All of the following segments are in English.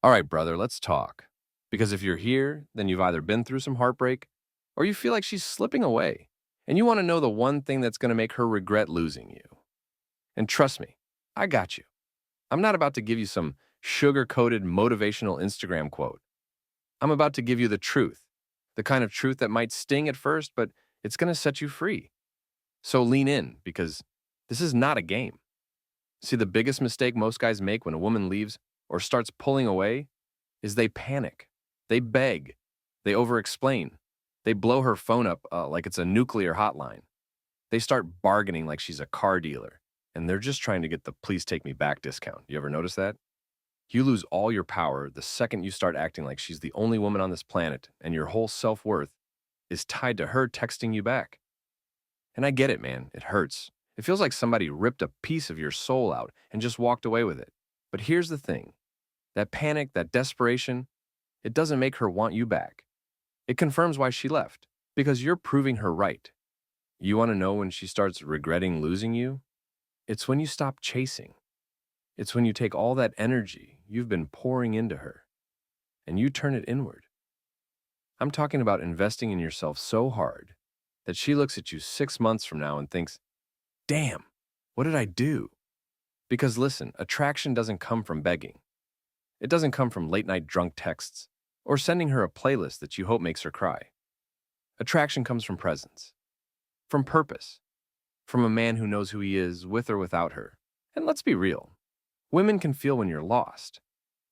All right, brother, let's talk. Because if you're here, then you've either been through some heartbreak or you feel like she's slipping away and you want to know the one thing that's going to make her regret losing you. And trust me, I got you. I'm not about to give you some sugar coated motivational Instagram quote. I'm about to give you the truth, the kind of truth that might sting at first, but it's going to set you free. So lean in because this is not a game. See, the biggest mistake most guys make when a woman leaves or starts pulling away is they panic, they beg, they over-explain, they blow her phone up like it's a nuclear hotline. They start bargaining like she's a car dealer, and they're just trying to get the please take me back discount. You ever notice that? You lose all your power the second you start acting like she's the only woman on this planet, and your whole self-worth is tied to her texting you back. And I get it, man. It hurts. It feels like somebody ripped a piece of your soul out and just walked away with it. But here's the thing. That panic, that desperation, it doesn't make her want you back. It confirms why she left, because you're proving her right. You want to know when she starts regretting losing you? It's when you stop chasing. It's when you take all that energy you've been pouring into her and you turn it inward. I'm talking about investing in yourself so hard that she looks at you 6 months from now and thinks, damn, what did I do? Because listen, attraction doesn't come from begging. It doesn't come from late night drunk texts or sending her a playlist that you hope makes her cry. Attraction comes from presence, from purpose, from a man who knows who he is with or without her. And let's be real, women can feel when you're lost.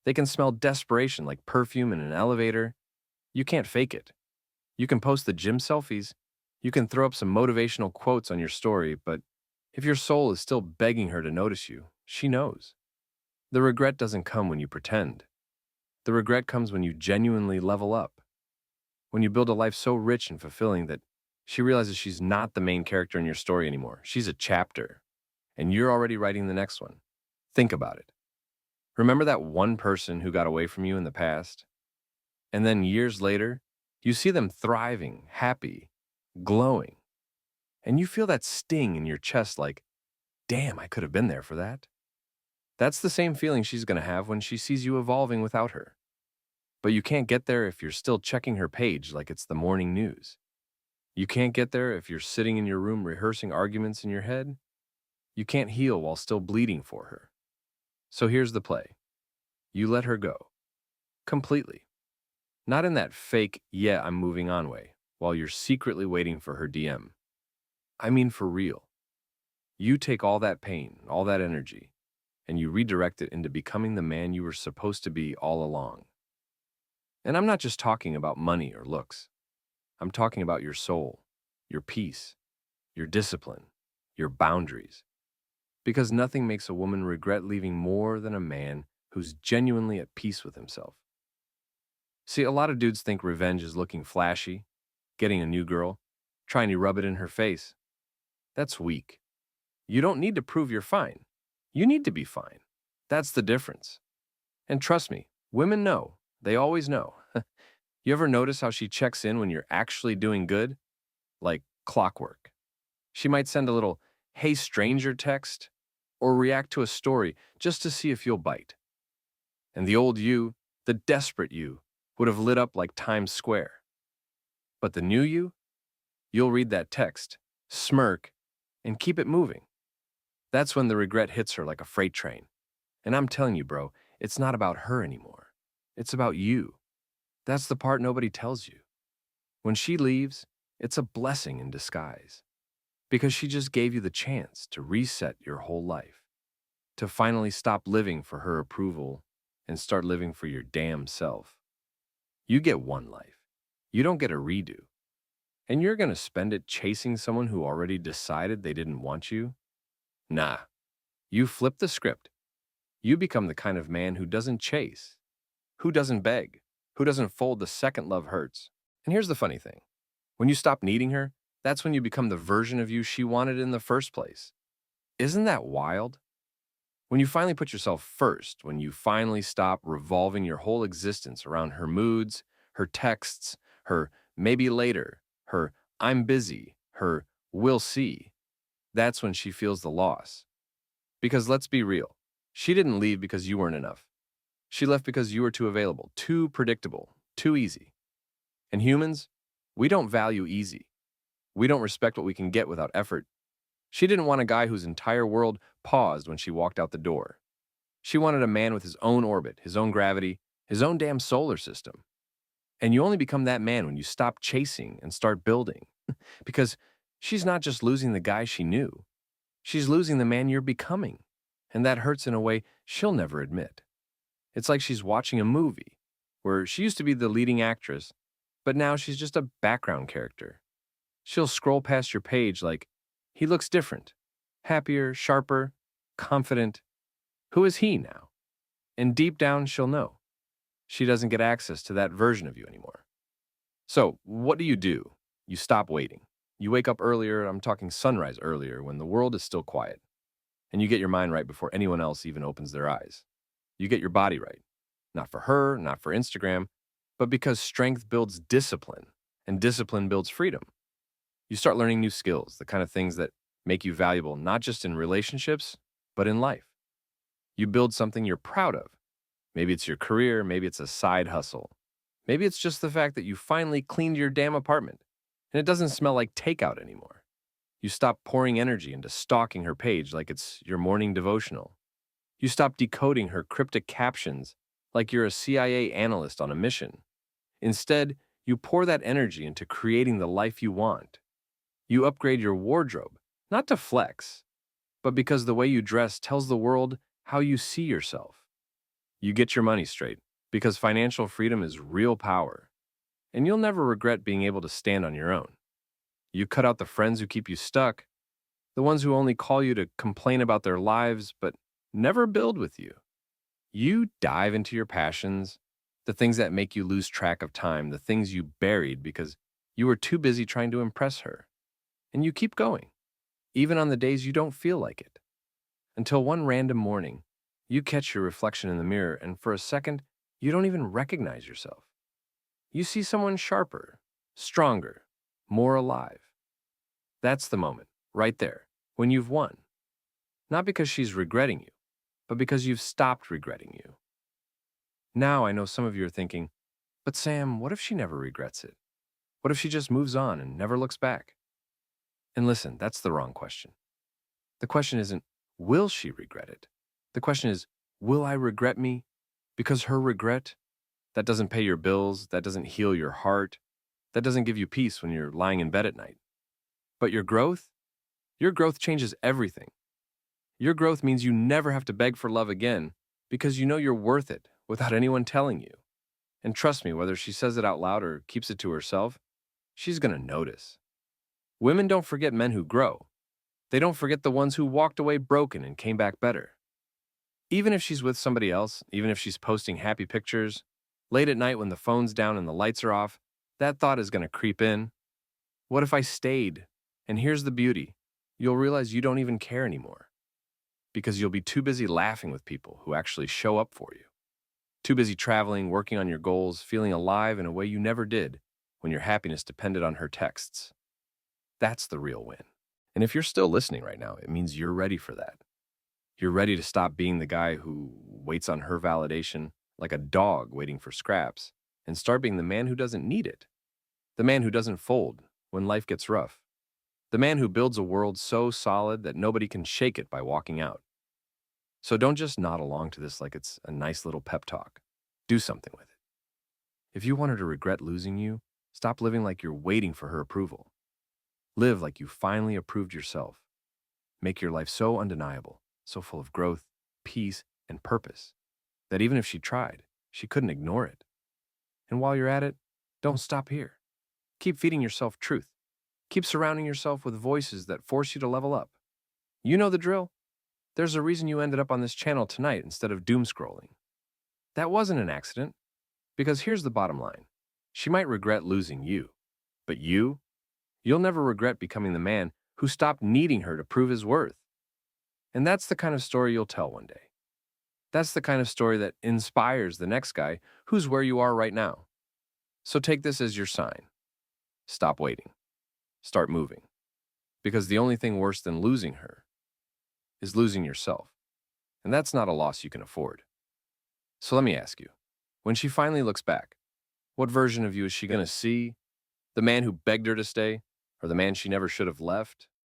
They can smell desperation like perfume in an elevator. You can't fake it. You can post the gym selfies. You can throw up some motivational quotes on your story, but if your soul is still begging her to notice you, she knows. The regret doesn't come when you pretend. The regret comes when you genuinely level up, when you build a life so rich and fulfilling that she realizes she's not the main character in your story anymore. She's a chapter, and you're already writing the next one. Think about it. Remember that one person who got away from you in the past? And then years later, you see them thriving, happy, glowing, and you feel that sting in your chest like, damn, I could have been there for that. That's the same feeling she's going to have when she sees you evolving without her. But you can't get there if you're still checking her page like it's the morning news. You can't get there if you're sitting in your room rehearsing arguments in your head. You can't heal while still bleeding for her. So here's the play. You let her go. Completely. Not in that fake, yeah, I'm moving on way, while you're secretly waiting for her DM. I mean for real. You take all that pain, all that energy, and you redirect it into becoming the man you were supposed to be all along. And I'm not just talking about money or looks. I'm talking about your soul, your peace, your discipline, your boundaries. Because nothing makes a woman regret leaving more than a man who's genuinely at peace with himself. See, a lot of dudes think revenge is looking flashy, getting a new girl, trying to rub it in her face. That's weak. You don't need to prove you're fine. You need to be fine. That's the difference. And trust me, women know. They always know. You ever notice how she checks in when you're actually doing good? Like clockwork. She might send a little, hey stranger text, or react to a story just to see if you'll bite. And the old you, the desperate you, would have lit up like Times Square. But the new you, you'll read that text, smirk, and keep it moving. That's when the regret hits her like a freight train. And I'm telling you, bro, it's not about her anymore. It's about you. That's the part nobody tells you. When she leaves, it's a blessing in disguise. Because she just gave you the chance to reset your whole life. To finally stop living for her approval and start living for your damn self. You get one life. You don't get a redo. And you're going to spend it chasing someone who already decided they didn't want you? Nah. You flip the script. You become the kind of man who doesn't chase, who doesn't beg, who doesn't fold the second love hurts. And here's the funny thing. When you stop needing her, that's when you become the version of you she wanted in the first place. Isn't that wild? When you finally put yourself first, when you finally stop revolving your whole existence around her moods, her texts, her maybe later, her I'm busy, her we'll see, that's when she feels the loss. Because let's be real, she didn't leave because you weren't enough. She left because you were too available, too predictable, too easy. And humans, we don't value easy. We don't respect what we can get without effort. She didn't want a guy whose entire world paused when she walked out the door. She wanted a man with his own orbit, his own gravity, his own damn solar system. And you only become that man when you stop chasing and start building. Because she's not just losing the guy she knew, she's losing the man you're becoming. And that hurts in a way she'll never admit. It's like she's watching a movie where she used to be the leading actress, but now she's just a background character. She'll scroll past your page like, he looks different, happier, sharper, confident. Who is he now? And deep down, she'll know. She doesn't get access to that version of you anymore. So, what do? You stop waiting. You wake up earlier, I'm talking sunrise earlier, when the world is still quiet. And you get your mind right before anyone else even opens their eyes. You get your body right. Not for her, not for Instagram, but because strength builds discipline, and discipline builds freedom. You start learning new skills, the kind of things that make you valuable not just in relationships, but in life. You build something you're proud of. Maybe it's your career, maybe it's a side hustle. Maybe it's just the fact that you finally cleaned your damn apartment and it doesn't smell like takeout anymore. You stop pouring energy into stalking her page like it's your morning devotional. You stop decoding her cryptic captions like you're a CIA analyst on a mission. Instead, you pour that energy into creating the life you want. You upgrade your wardrobe, not to flex, but because the way you dress tells the world how you see yourself. You get your money straight, because financial freedom is real power, and you'll never regret being able to stand on your own. You cut out the friends who keep you stuck, the ones who only call you to complain about their lives but never build with you. You dive into your passions, the things that make you lose track of time, the things you buried because you were too busy trying to impress her. And you keep going, even on the days you don't feel like it. Until one random morning, you catch your reflection in the mirror, and for a second, you don't even recognize yourself. You see someone sharper, stronger, more alive. That's the moment, right there, when you've won. Not because she's regretting you, but because you've stopped regretting you. Now I know some of you are thinking, but Sam, what if she never regrets it? What if she just moves on and never looks back? And listen, that's the wrong question. The question isn't, will she regret it? The question is, will I regret me? Because her regret, that doesn't pay your bills, that doesn't heal your heart, that doesn't give you peace when you're lying in bed at night. But your growth changes everything. Your growth means you never have to beg for love again because you know you're worth it without anyone telling you. And trust me, whether she says it out loud or keeps it to herself, she's gonna notice. Women don't forget men who grow. They don't forget the ones who walked away broken and came back better. Even if she's with somebody else, even if she's posting happy pictures, late at night when the phone's down and the lights are off, that thought is gonna creep in. What if I stayed? And here's the beauty. You'll realize you don't even care anymore because you'll be too busy laughing with people who actually show up for you. Too busy traveling, working on your goals, feeling alive in a way you never did when your happiness depended on her texts. That's the real win. And if you're still listening right now, it means you're ready for that. You're ready to stop being the guy who waits on her validation like a dog waiting for scraps and start being the man who doesn't need it. The man who doesn't fold when life gets rough. The man who builds a world so solid that nobody can shake it by walking out. So don't just nod along to this like it's a nice little pep talk. Do something with it. If you want her to regret losing you, stop living like you're waiting for her approval. Live like you finally approved yourself. Make your life so undeniable, so full of growth, peace, and purpose, that even if she tried, she couldn't ignore it. And while you're at it, don't stop here. Keep feeding yourself truth. Keep surrounding yourself with voices that force you to level up. You know the drill. There's a reason you ended up on this channel tonight instead of doom scrolling. That wasn't an accident, because here's the bottom line. She might regret losing you, but you'll never regret becoming the man who stopped needing her to prove his worth. And that's the kind of story you'll tell one day. That's the kind of story that inspires the next guy who's where you are right now. So take this as your sign. Stop waiting. Start moving. Because the only thing worse than losing her is losing yourself. And that's not a loss you can afford. So let me ask you, when she finally looks back, what version of you is she going to see? The man who begged her to stay, or the man she never should have left?